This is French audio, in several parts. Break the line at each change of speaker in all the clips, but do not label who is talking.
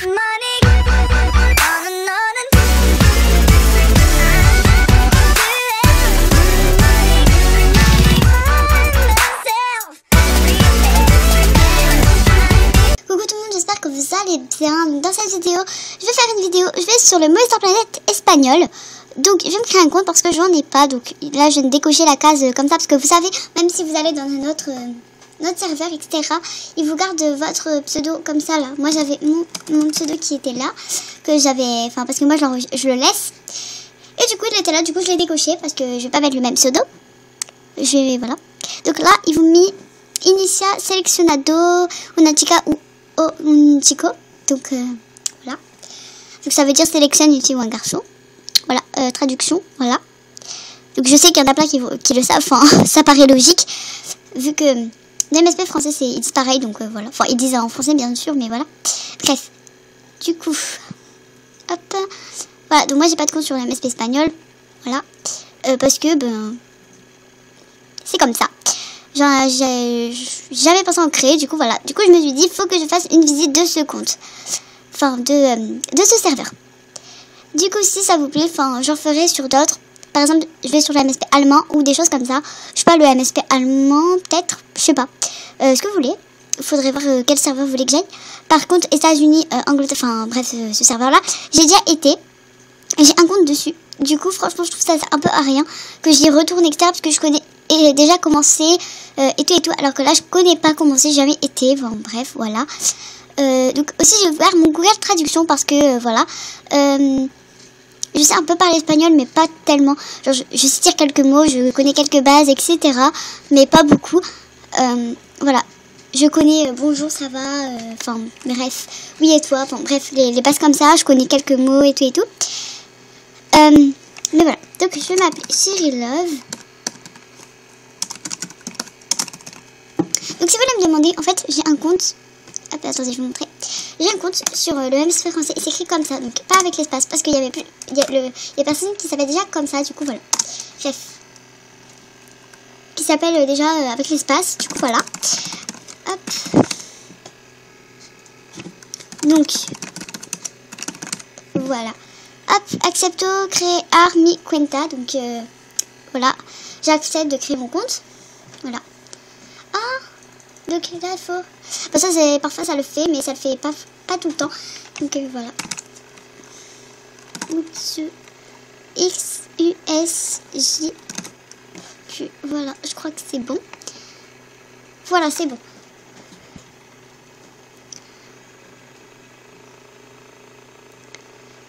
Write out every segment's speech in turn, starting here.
Coucou tout le monde, j'espère que vous allez bien. Dans cette vidéo, je vais faire une vidéo, je vais sur le Monster Planet espagnol. Donc je vais me créer un compte parce que j'en ai pas. Donc là je viens de décocher la case comme ça parce que vous savez, même si vous allez dans notre serveur, etc., il vous garde votre pseudo comme ça là. Moi j'avais mon pseudo qui était là, que j'avais, enfin parce que moi je le laisse. Et du coup il était là, du coup je l'ai décoché parce que je vais pas mettre le même pseudo. Voilà. Donc là ils vous mis Inicia Seleccionado una chica ou un chico. Donc voilà. Donc ça veut dire sélectionne une fille ou un garçon. Voilà, traduction, voilà. Donc je sais qu'il y en a plein qui le savent, enfin ça paraît logique, vu que l'MSP français ils disent pareil, donc voilà. Enfin ils disent en français bien sûr, mais voilà. Bref, du coup, hop, voilà, donc moi j'ai pas de compte sur l'MSP espagnol, voilà, parce que, ben, c'est comme ça. J'avais pensé en créer, du coup voilà. Du coup je me suis dit, il faut que je fasse une visite de ce compte, enfin de ce serveur. Du coup, si ça vous plaît, enfin, j'en ferai sur d'autres. Par exemple, je vais sur le MSP allemand ou des choses comme ça. Je sais pas, le MSP allemand, peut-être, je sais pas. Ce que vous voulez. Il faudrait voir quel serveur vous voulez que j'aille. Par contre, États-Unis, Angleterre, enfin, bref, ce serveur-là, j'ai déjà été. J'ai un compte dessus. Du coup, franchement, je trouve ça un peu à rien que j'y retourne, etc. Parce que je connais déjà commencé et tout. Alors que là, je connais pas commencé, j'ai jamais été. Bon, bref, voilà. Donc, aussi, je vais faire mon Google Traduction parce que, voilà. Je sais un peu parler espagnol, mais pas tellement. Genre, je sais dire quelques mots, je connais quelques bases, etc. Mais pas beaucoup. Voilà. Je connais bonjour, ça va. Enfin, bref. Oui, et toi. Enfin, bref, les bases comme ça. Je connais quelques mots et tout et tout. Mais voilà. Donc, je vais m'appeler Chérie Love. Donc, si vous voulez me demander, en fait, j'ai un compte. Hop, attendez, je vais vous montrer. J'ai un compte sur le MSP français. C'est écrit comme ça, donc pas avec l'espace, parce qu'il y avait plus. Il y a personne qui s'appelle déjà comme ça, du coup voilà. Bref. Qui s'appelle déjà avec l'espace, du coup voilà. Hop. Donc. Voilà. Hop, accepto, créer mi cuenta. Donc voilà. J'accepte de créer mon compte. Voilà. Ah! Donc là il faut. Bon, ça c'est parfois ça le fait, mais ça le fait pas tout le temps. Donc voilà. X U S J Q. Voilà, je crois que c'est bon. Voilà, c'est bon.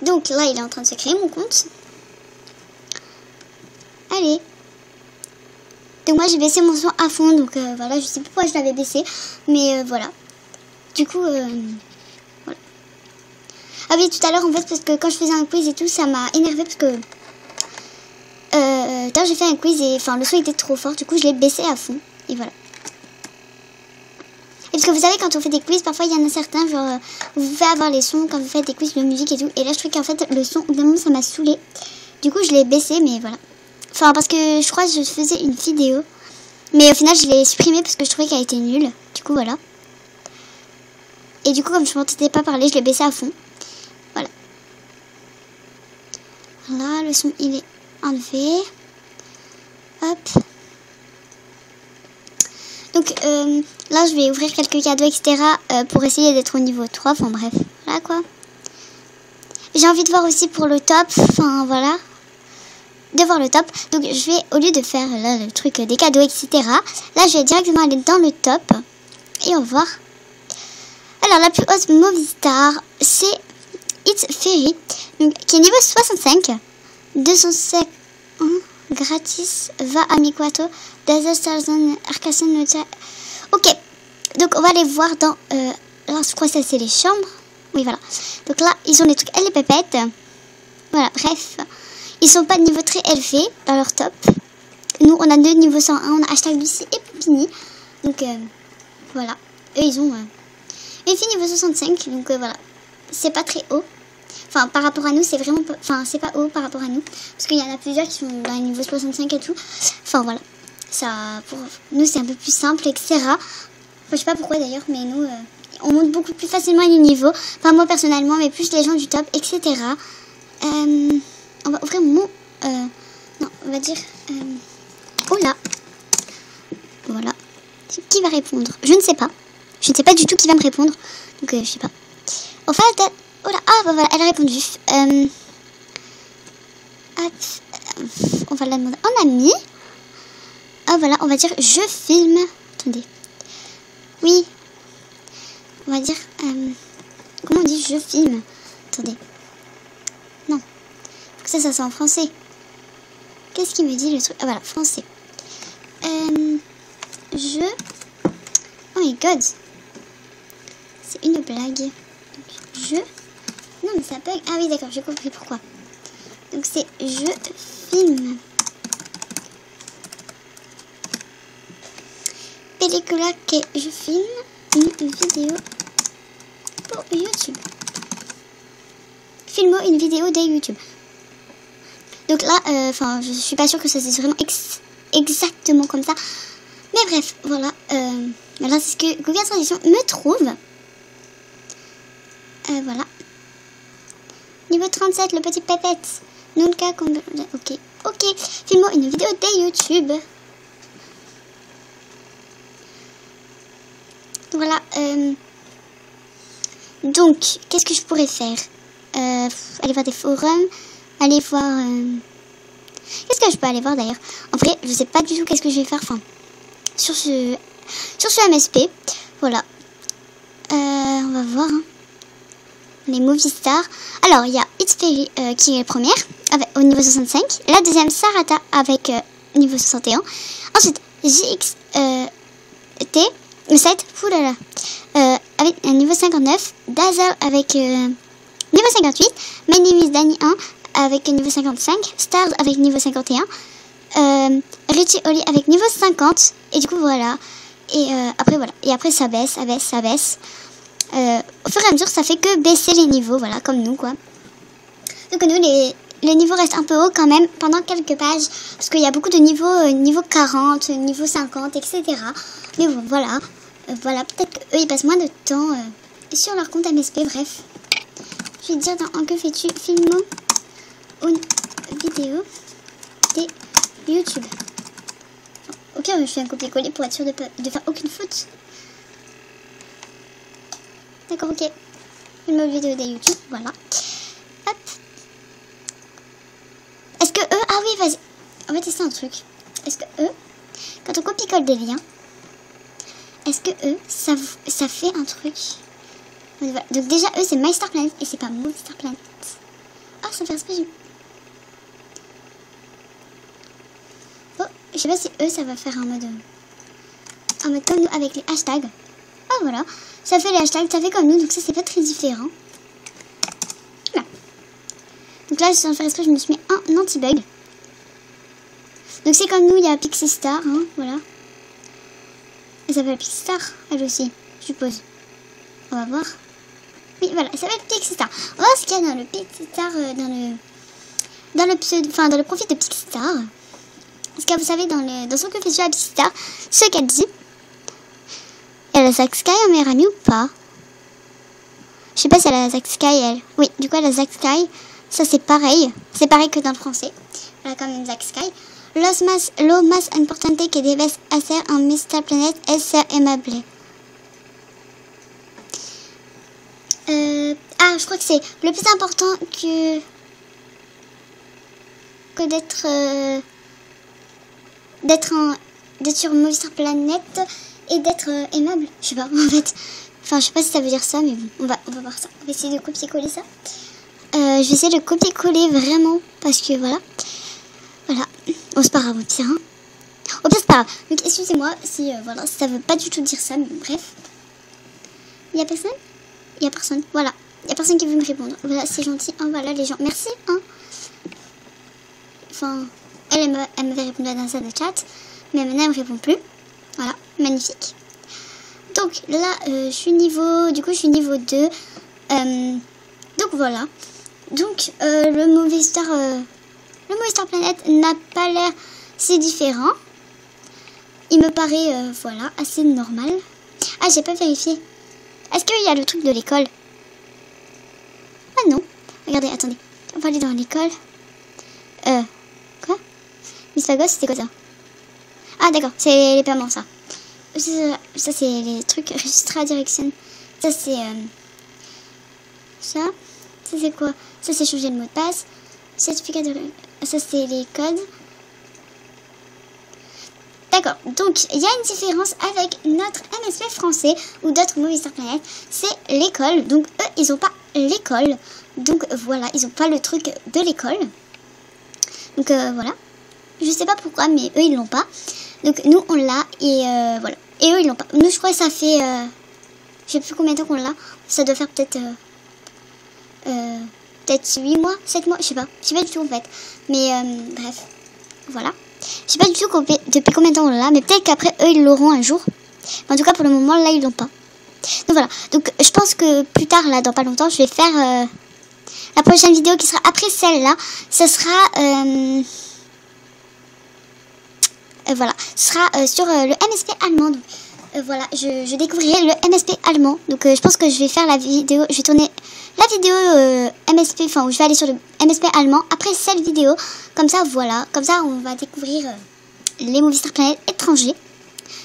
Donc là, il est en train de se créer mon compte. Allez. Donc moi j'ai baissé mon son à fond, donc voilà, je sais pas pourquoi je l'avais baissé, mais voilà. Du coup, voilà. Ah oui, tout à l'heure en fait, parce que quand je faisais un quiz et tout, ça m'a énervé parce que quand j'ai fait un quiz et enfin le son était trop fort, du coup je l'ai baissé à fond, et voilà. Et parce que vous savez, quand on fait des quiz, parfois il y en a certains, genre, vous faites avoir les sons quand vous faites des quiz de musique et tout, et là je trouvais qu'en fait le son, au bout d'un moment ça m'a saoulé. Du coup je l'ai baissé, mais voilà. Enfin, parce que je crois que je faisais une vidéo. Mais au final, je l'ai supprimée parce que je trouvais qu'elle était nulle. Du coup, voilà. Et du coup, comme je m'entendais pas parler, je l'ai baissé à fond. Voilà. Voilà, le son, il est enlevé. Hop. Donc, là, je vais ouvrir quelques cadeaux, etc. Pour essayer d'être au niveau 3. Enfin, bref. Voilà, quoi. J'ai envie de voir aussi pour le top. Enfin, voilà. De voir le top. Donc je vais, au lieu de faire là le truc des cadeaux, etc., là je vais directement aller dans le top et on va voir. Alors la plus haute Movistar, c'est It's Ferry, donc, qui est niveau 65, 205 gratis, va à mi quattro, Desastation Arcason. Ok, donc on va aller voir dans alors je crois que ça c'est les chambres. Oui voilà, donc là ils ont des trucs, les pépettes. Voilà, bref. Ils sont pas de niveau très élevé dans leur top. Nous, on a deux niveaux 101. On a hashtag Lucie et Poupini. Donc, voilà. Eux, ils ont une fille niveau 65. Donc, voilà. C'est pas très haut. Enfin, par rapport à nous, c'est vraiment... Enfin, c'est pas haut par rapport à nous. Parce qu'il y en a plusieurs qui sont dans les niveaux 65 et tout. Enfin, voilà. Ça, pour nous, c'est un peu plus simple, etc. Enfin, je sais pas pourquoi, d'ailleurs. Mais nous, on monte beaucoup plus facilement les niveaux. Enfin, moi personnellement, mais plus les gens du top, etc. On va ouvrir mon... non, on va dire... oh là. Voilà. Qui va répondre? Je ne sais pas. Je ne sais pas du tout qui va me répondre. Donc, je sais pas. Enfin, oh là. Ah, bah voilà, elle a répondu. On va la demander en ami. Ah, voilà, on va dire je filme. Attendez. Oui. On va dire... comment on dit je filme? Attendez. Non. Faut que ça soit en français. Qu'est-ce qu'il me dit le truc? Ah, voilà, français. Je... Oh my god. C'est une blague. Donc, je... Non, mais ça bug. Ah oui, d'accord, j'ai compris pourquoi. Donc, c'est je filme. Pellicula que je filme une vidéo pour YouTube. Filmo une vidéo de YouTube. Donc là, enfin, je suis pas sûre que ça c'est vraiment exactement comme ça. Mais bref, voilà. Là, c'est ce que Google Traduction me trouve. Voilà. Niveau 37, le petit pépette. Nunca ok. Ok. Filmo une vidéo de YouTube. Voilà. Donc, qu'est-ce que je pourrais faire? Aller voir des forums. Aller voir... Qu'est-ce que je peux aller voir d'ailleurs? En vrai, je sais pas du tout qu'est-ce que je vais faire. Enfin, sur ce MSP. Voilà. On va voir. Hein. Les Movie Stars. Alors, il y a It's Perry qui est la première, au niveau 65. La deuxième, Sarata avec niveau 61. Ensuite, JXT 7. Oulala. Avec un niveau 59. Dazzle avec niveau 58. My Name is Danny 1 avec niveau 55. Stars avec niveau 51. Richie Oli avec niveau 50. Et du coup, voilà. Et après, voilà. Et après, ça baisse. Au fur et à mesure, ça fait que baisser les niveaux, voilà, comme nous, quoi. Donc nous, les niveaux restent un peu hauts quand même pendant quelques pages, parce qu'il y a beaucoup de niveaux, niveau 40, niveau 50, etc. Mais bon, voilà. Voilà, peut-être qu'eux, ils passent moins de temps sur leur compte MSP, bref. Je vais dire dans En que fais-tu, filmo une vidéo de YouTube. Ok, je fais un copier-coller pour être sûr de faire aucune faute. D'accord, ok. Une vidéo de YouTube, voilà. Hop. Est-ce que eux... Ah oui, vas-y. On va tester un truc. Est-ce que eux, quand on copie-colle des liens, est-ce que eux, ça fait un truc? Voilà. Donc déjà, eux, c'est My Star Planet et c'est pas Movie Star Planet. Ah, ça fait esprit. Oh, je sais pas si eux, ça va faire un mode comme nous avec les hashtags. Ah, voilà. Ça fait les hashtags, ça fait comme nous, donc ça c'est pas très différent. Voilà. Donc là, sans faire exprès, je me suis mis un anti-bug. Donc c'est comme nous, il y a Pixie Star, hein, voilà. Elle s'appelle Pixie Star, elle aussi, je suppose. On va voir. Oui, voilà, elle s'appelle Pixie Star. On va voir ce qu'il y a dans le Pixie Star, dans le profil de Pixie Star. Parce que vous savez, dans son confession à Pixie Star, ce qu'elle dit. Elle a Zack Sky en meilleure amie ou pas? Je sais pas si elle a Zack Sky, elle. Oui, du coup, elle a Zack Sky. Ça, c'est pareil. C'est pareil que dans le français. Elle a quand même Zack Sky. Lo más importante que debes hacer en Mr. Planet es ser amable. Ah, je crois que c'est le plus important que d'être sur Mr. Planet et d'être aimable. Je sais pas, en fait. Enfin, je sais pas si ça veut dire ça, mais bon, on va voir ça. On va essayer de copier-coller ça. Je vais essayer de copier-coller vraiment, parce que voilà. Voilà. Oh, c'est pas grave, au pire. Hein. Au pire, c'est pas grave. Donc, excusez-moi si, voilà, ça veut pas du tout dire ça, mais bref. Il y a personne? Il y a personne. Voilà. Il y a personne qui veut me répondre. Voilà, c'est gentil. Hein, voilà, les gens. Merci, hein. Enfin, elle m'avait répondu à dans le chat, mais maintenant, elle me répond plus. Voilà, magnifique. Donc, là, je suis niveau 2. Donc, voilà. Donc, le Movie Star Planet n'a pas l'air si différent. Il me paraît, voilà, assez normal. Ah, j'ai pas vérifié. Est-ce qu'il y a le truc de l'école? Ah non. Regardez, attendez. On va aller dans l'école. Quoi? Miss Fagos, c'était quoi ça? Ah d'accord, c'est les paiements ça. Ça c'est les trucs Registra Direction. Ça c'est... ça. Ça c'est quoi? Ça c'est changer le mot de passe. Certificat de... Ça c'est les codes. D'accord, donc il y a une différence avec notre MSP français ou d'autres Movistar Planet, c'est l'école. Donc eux, ils n'ont pas l'école. Donc voilà, ils n'ont pas le truc de l'école. Donc voilà. Je sais pas pourquoi, mais eux, ils l'ont pas. Donc nous, on l'a et voilà. Et eux, ils l'ont pas. Nous, je crois que ça fait... je sais plus combien de temps qu'on l'a. Ça doit faire peut-être... peut-être 8 mois, 7 mois, je sais pas. Je sais pas du tout en fait. Mais bref, voilà. Je sais pas du tout depuis combien de temps on l'a, mais peut-être qu'après eux ils l'auront un jour. En tout cas pour le moment là ils l'ont pas. Donc voilà, donc je pense que plus tard là dans pas longtemps je vais faire la prochaine vidéo qui sera après celle-là. Ce sera voilà, ce sera sur le MSP allemand. Donc, voilà, je découvrirai le MSP allemand. Donc je pense que je vais faire la vidéo, je vais tourner la vidéo MSP, enfin où je vais aller sur le MSP allemand après cette vidéo. Comme ça, voilà, comme ça on va découvrir les Movistar Planet étrangers.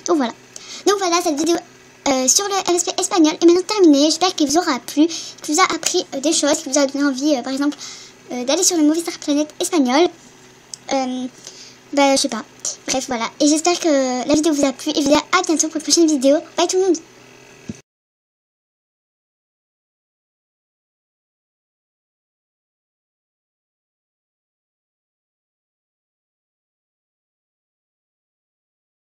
Donc voilà, cette vidéo sur le MSP espagnol est maintenant terminée. J'espère qu'il vous aura plu, qu'il vous a appris des choses, qu'il vous a donné envie, par exemple, d'aller sur le Movistar Planet espagnol. Je sais pas. Bref, voilà. Et j'espère que la vidéo vous a plu. Et je vous dis à bientôt pour une prochaine vidéo. Bye tout le monde.